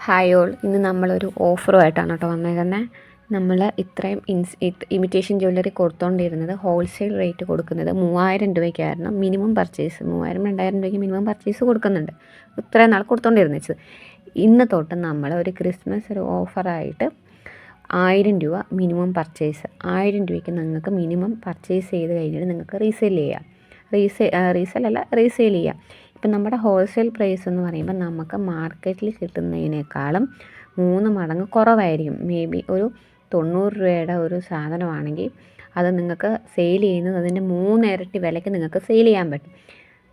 Hi all, ഇന്ന് നമ്മളൊരു ഓഫറുമായിട്ടാണ് കേട്ടോ വന്നേക്കുന്നത്. നമ്മൾ ഇത്രയും ഇമിറ്റേഷൻ ജ്വല്ലറി കൊടുത്തുകൊണ്ടിരുന്നത് ഹോൾസെയിൽ റേറ്റ് കൊടുക്കുന്നത് 3000 രൂപയ്ക്കായിരുന്നു. മിനിമം പർച്ചേസ് 2000 രൂപയ്ക്ക് മിനിമം പർച്ചേസ് കൊടുക്കുന്നുണ്ട്. ഇത്രയും നാൾ കൊടുത്തുകൊണ്ടിരുന്നത്. ഇന്ന് തൊട്ട് നമ്മൾ ഒരു ക്രിസ്മസ് ഒരു ഓഫറായിട്ട് 1000 രൂപ മിനിമം പർച്ചേസ്, 1000 രൂപയ്ക്ക് നിങ്ങൾക്ക് മിനിമം പർച്ചേസ് ചെയ്ത് കഴിഞ്ഞിട്ട് നിങ്ങൾക്ക് റീസെയിൽ ചെയ്യാം. റീസെയിൽ ചെയ്യാം. ഇപ്പം നമ്മുടെ ഹോൾസെയിൽ പ്രൈസ് എന്ന് പറയുമ്പോൾ നമുക്ക് മാർക്കറ്റിൽ കിട്ടുന്നതിനേക്കാളും 3 മടങ്ങ് കുറവായിരിക്കും. മേ ബി ഒരു 90 രൂപയുടെ ഒരു സാധനമാണെങ്കിൽ അത് നിങ്ങൾക്ക് സെയിൽ ചെയ്യുന്നത് അതിൻ്റെ 3 ഇരട്ടി വിലയ്ക്ക് നിങ്ങൾക്ക് സെയിൽ ചെയ്യാൻ പറ്റും.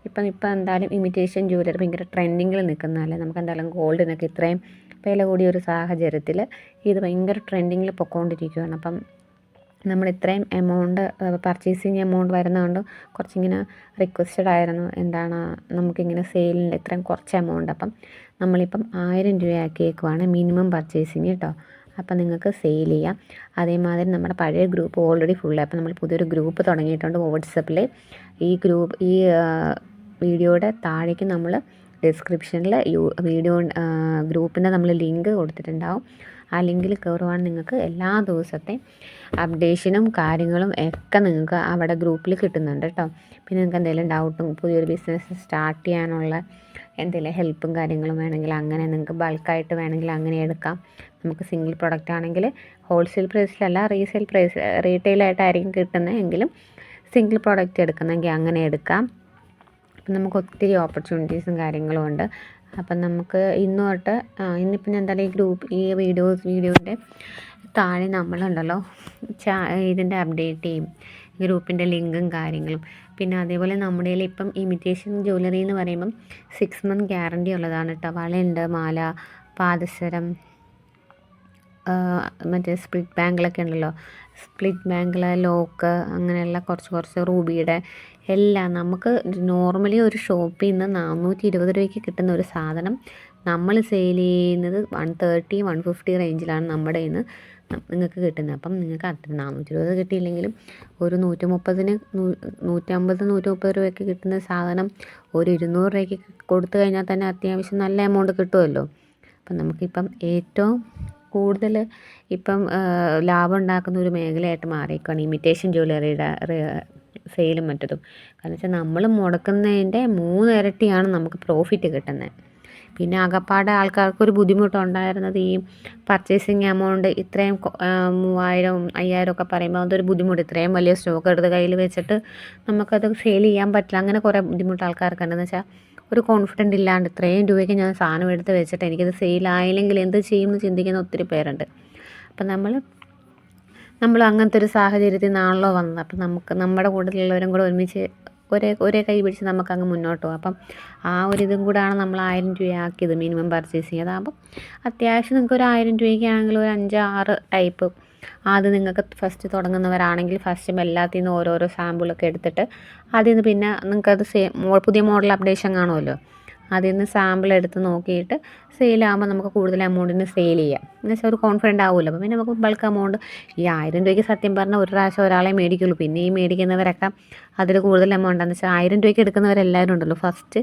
ഇപ്പം എന്തായാലും ഇമിറ്റേഷൻ ജ്വല്ലറി ഭയങ്കര ട്രെൻഡിങ്ങിൽ നിൽക്കുന്നതല്ലേ. നമുക്ക് എന്തായാലും ഗോൾഡിനൊക്കെ ഇത്രയും വില കൂടിയ ഒരു സാഹചര്യത്തിൽ ഇത് ഭയങ്കര ട്രെൻഡിങ്ങിൽ പൊയ്ക്കൊണ്ടിരിക്കുകയാണ്. അപ്പം നമ്മൾ ഇത്രയും എമൗണ്ട് പർച്ചേസിങ് എമൗണ്ട് വരുന്നതുകൊണ്ട് കുറച്ചിങ്ങനെ റിക്വസ്റ്റഡ് ആയിരുന്നു, എന്താണ് നമുക്കിങ്ങനെ സെയിലിൻ്റെ ഇത്രയും കുറച്ച് എമൗണ്ട്. അപ്പം നമ്മളിപ്പം 1000 രൂപയാക്കിയേക്കുവാണ് മിനിമം പർച്ചേസിങ് കേട്ടോ. അപ്പം നിങ്ങൾക്ക് സെയിൽ ചെയ്യാം. അതേമാതിരി നമ്മുടെ പഴയ ഗ്രൂപ്പ് ഓൾറെഡി ഫുള്ളായി. അപ്പം നമ്മൾ പുതിയൊരു ഗ്രൂപ്പ് തുടങ്ങിയിട്ടുണ്ട് വാട്സപ്പിൽ. ഈ വീഡിയോയുടെ താഴേക്ക് നമ്മൾ ഡിസ്ക്രിപ്ഷനിൽ വീഡിയോ ഗ്രൂപ്പിൻ്റെ നമ്മൾ ലിങ്ക് കൊടുത്തിട്ടുണ്ടാവും. ആ ലിങ്കിൽ കയറുവാണെങ്കിൽ നിങ്ങൾക്ക് എല്ലാ ദിവസത്തെയും അപ്ഡേഷനും കാര്യങ്ങളും ഒക്കെ നിങ്ങൾക്ക് അവിടെ ഗ്രൂപ്പിൽ കിട്ടുന്നുണ്ട് കേട്ടോ. പിന്നെ നിങ്ങൾക്ക് എന്തെങ്കിലും ഡൗട്ടും പുതിയൊരു ബിസിനസ് സ്റ്റാർട്ട് ചെയ്യാനുള്ള എന്തെങ്കിലും ഹെൽപ്പും കാര്യങ്ങളും വേണമെങ്കിൽ അങ്ങനെ നിങ്ങൾക്ക് ബൾക്കായിട്ട് വേണമെങ്കിൽ അങ്ങനെ എടുക്കാം. നമുക്ക് സിംഗിൾ പ്രൊഡക്റ്റ് ആണെങ്കിൽ ഹോൾസെയിൽ പ്രൈസിലല്ല റീറ്റെയിലായിട്ടായിരിക്കും കിട്ടുന്നത് എങ്കിലും സിംഗിൾ പ്രൊഡക്റ്റ് എടുക്കുന്നെങ്കിൽ അങ്ങനെ എടുക്കാം. അപ്പം നമുക്ക് ഒത്തിരി ഓപ്പർച്യൂണിറ്റീസും കാര്യങ്ങളും ഉണ്ട്. അപ്പം നമുക്ക് ഇന്ന് തൊട്ട് ഇന്നിപ്പം ഞാൻ എന്തായാലും ഈ വീഡിയോൻ്റെ താഴെ നമ്മളുണ്ടല്ലോ ഇതിൻ്റെ അപ്ഡേറ്റ് ചെയ്യും, ഗ്രൂപ്പിൻ്റെ ലിങ്കും കാര്യങ്ങളും. പിന്നെ അതേപോലെ നമ്മുടെ കയ്യിൽ ഇപ്പം ഇമിറ്റേഷൻ ജ്വല്ലറി എന്ന് പറയുമ്പം 6 month ഗ്യാരണ്ടി ഉള്ളതാണ് കേട്ടോ. വളയുണ്ട്, മാല, പാദസരം, മറ്റേ സ്പ്ലിറ്റ് ബാങ്കിളൊക്കെ ഉണ്ടല്ലോ, സ്പ്ലിറ്റ് ബാങ്കിൾ, ലോക്ക്, അങ്ങനെയുള്ള കുറച്ച് റൂബിയുടെ എല്ലാം നമുക്ക് നോർമലി ഒരു ഷോപ്പിൽ നിന്ന് 420 രൂപയ്ക്ക് കിട്ടുന്ന ഒരു സാധനം നമ്മൾ സെയിൽ ചെയ്യുന്നത് 130-150 റേഞ്ചിലാണ് നമ്മുടെ കയ്യിൽ നിന്ന് നിങ്ങൾക്ക് കിട്ടുന്നത്. അപ്പം നിങ്ങൾക്ക് അത്ര 420 കിട്ടിയില്ലെങ്കിലും ഒരു 130-150 രൂപയ്ക്ക് കിട്ടുന്ന സാധനം ഒരു 200 രൂപയ്ക്ക് കൊടുത്തു കഴിഞ്ഞാൽ തന്നെ അത്യാവശ്യം നല്ല എമൗണ്ട് കിട്ടുമല്ലോ. അപ്പം നമുക്കിപ്പം ഏറ്റവും കൂടുതൽ ഇപ്പം ലാഭം ഉണ്ടാക്കുന്ന ഒരു മേഖലയായിട്ട് മാറിയേക്കാണ് ഇമിറ്റേഷൻ ജ്വല്ലറിയുടെ സെയിലും മറ്റതും. കാരണം വെച്ചാൽ നമ്മൾ മുടക്കുന്നതിൻ്റെ 3 ഇരട്ടിയാണ് നമുക്ക് പ്രോഫിറ്റ് കിട്ടുന്നത്. പിന്നെ ആകപ്പാടെ ആൾക്കാർക്കൊരു ബുദ്ധിമുട്ടുണ്ടായിരുന്നത് ഈ പർച്ചേസിങ് എമൗണ്ട് ഇത്രയും 3000-5000 ഒക്കെ പറയുമ്പോൾ അതൊരു ബുദ്ധിമുട്ട്. ഇത്രയും വലിയ സ്റ്റോക്ക് എടുത്ത് കയ്യിൽ വെച്ചിട്ട് നമുക്കത് സെയിൽ ചെയ്യാൻ പറ്റില്ല. അങ്ങനെ കുറേ ബുദ്ധിമുട്ട് ആൾക്കാർക്കുണ്ടെന്ന് വെച്ചാൽ ഒരു കോൺഫിഡൻറ്റ് ഇല്ലാണ്ട് ഇത്രയും രൂപയ്ക്ക് ഞാൻ സാധനം എടുത്ത് വെച്ചിട്ട് എനിക്കത് സെയിലായില്ലെങ്കിൽ എന്ത് ചെയ്യുമെന്ന് ചിന്തിക്കുന്ന ഒത്തിരി പേരുണ്ട്. അപ്പം നമ്മൾ അങ്ങനത്തെ ഒരു സാഹചര്യത്തിൽ നിന്നാണല്ലോ വന്നത്. അപ്പം നമുക്ക് നമ്മുടെ കൂട്ടത്തിലുള്ളവരും കൂടെ ഒരുമിച്ച് ഒരേ കൈ പിടിച്ച് നമുക്കങ്ങ് മുന്നോട്ട് പോകാം. അപ്പം ആ ഒരിതും കൂടാണ് നമ്മൾ 1000 രൂപയാക്കിയത് മിനിമം പർച്ചേസിങ്. അതാകുമ്പം അത്യാവശ്യം നിങ്ങൾക്ക് ഒരു 1000 രൂപയ്ക്കാണെങ്കിൽ ഒരു 5-6 ടൈപ്പ് ആദ്യം നിങ്ങൾക്ക് ഫസ്റ്റ് തുടങ്ങുന്നവരാണെങ്കിൽ ഫസ്റ്റ് എല്ലാത്തിൽ നിന്ന് ഓരോരോ സാമ്പിളൊക്കെ എടുത്തിട്ട് അതിൽ നിന്ന് പിന്നെ നിങ്ങൾക്കത് പുതിയ മോഡൽ അപ്ഡേഷൻ കാണുമല്ലോ, അതിൽ നിന്ന് സാമ്പിൾ എടുത്ത് നോക്കിയിട്ട് സെയിലാകുമ്പോൾ നമുക്ക് കൂടുതൽ എമൗണ്ടിന് സെയിൽ ചെയ്യാം. എന്ന് വെച്ചാൽ ഒരു കോൺഫിഡൻ്റ് ആവുമല്ലോ. അപ്പോൾ പിന്നെ നമുക്ക് ബൾക്ക് എമൗണ്ട് ഈ 1000 രൂപയ്ക്ക് സത്യം പറഞ്ഞാൽ ഒരു പ്രാവശ്യം ഒരാളെ മേടിക്കുള്ളൂ. പിന്നെ ഈ മേടിക്കുന്നവരൊക്കെ അതിൽ കൂടുതൽ എമൗണ്ടാണെന്ന് വെച്ചാൽ 1000 രൂപയ്ക്ക് എടുക്കുന്നവരെല്ലാവരും ഉണ്ടല്ലോ ഫസ്റ്റ്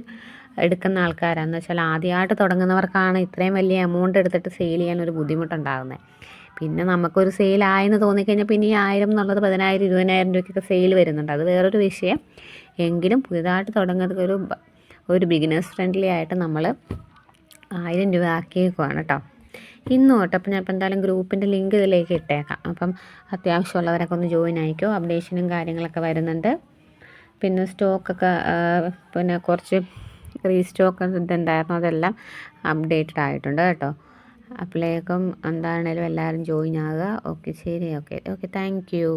എടുക്കുന്ന ആൾക്കാരാണെന്ന് വെച്ചാൽ ആദ്യമായിട്ട് തുടങ്ങുന്നവർക്കാണ് ഇത്രയും വലിയ എമൗണ്ട് എടുത്തിട്ട് സെയിൽ ചെയ്യാൻ ഒരു ബുദ്ധിമുട്ടുണ്ടാകുന്നത്. പിന്നെ നമുക്കൊരു സെയിലായെന്ന് തോന്നിക്കഴിഞ്ഞാൽ പിന്നെ ഈ 1000 എന്നുള്ളത് 10,000-20,000 രൂപയ്ക്കൊക്കെ സെയിൽ വരുന്നുണ്ട്. അത് വേറൊരു വിഷയം. എങ്കിലും പുതിയതായിട്ട് തുടങ്ങുന്നത് ഒരു ബിഗിനേഴ്സ് ഫ്രണ്ട്ലി ആയിട്ട് നമ്മൾ 1000 രൂപ ആക്കിയേക്കുവാണ് കേട്ടോ. ഇന്ന് തൊട്ട് അപ്പം ഞാൻ എന്തായാലും ഗ്രൂപ്പിൻ്റെ ലിങ്ക് ഇതിലേക്ക് ഇട്ടേക്കാം. അപ്പം അത്യാവശ്യമുള്ളവരൊക്കെ ഒന്ന് ജോയിൻ ആയിക്കോ. അപ്ഡേഷനും കാര്യങ്ങളൊക്കെ വരുന്നുണ്ട്. പിന്നെ സ്റ്റോക്കൊക്കെ പിന്നെ കുറച്ച് റീസ്റ്റോക്ക് ഇതുണ്ടായിരുന്നു, അതെല്ലാം അപ്ഡേറ്റഡ് ആയിട്ടുണ്ട് കേട്ടോ. അപ്പോഴേക്കും എന്താണേലും എല്ലാവരും ജോയിൻ ആകുക. ഓക്കെ, ശരി. Okay, thank you.